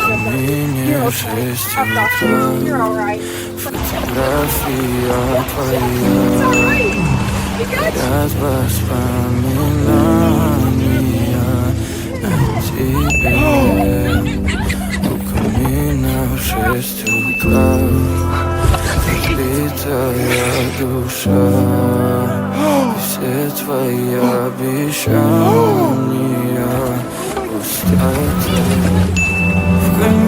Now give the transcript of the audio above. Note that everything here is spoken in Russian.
камине 6 утра. Фотография твоя, горят воспоминания о тебе. У камина в 6 утра, разбитая душа, и все твои обещания пустота. В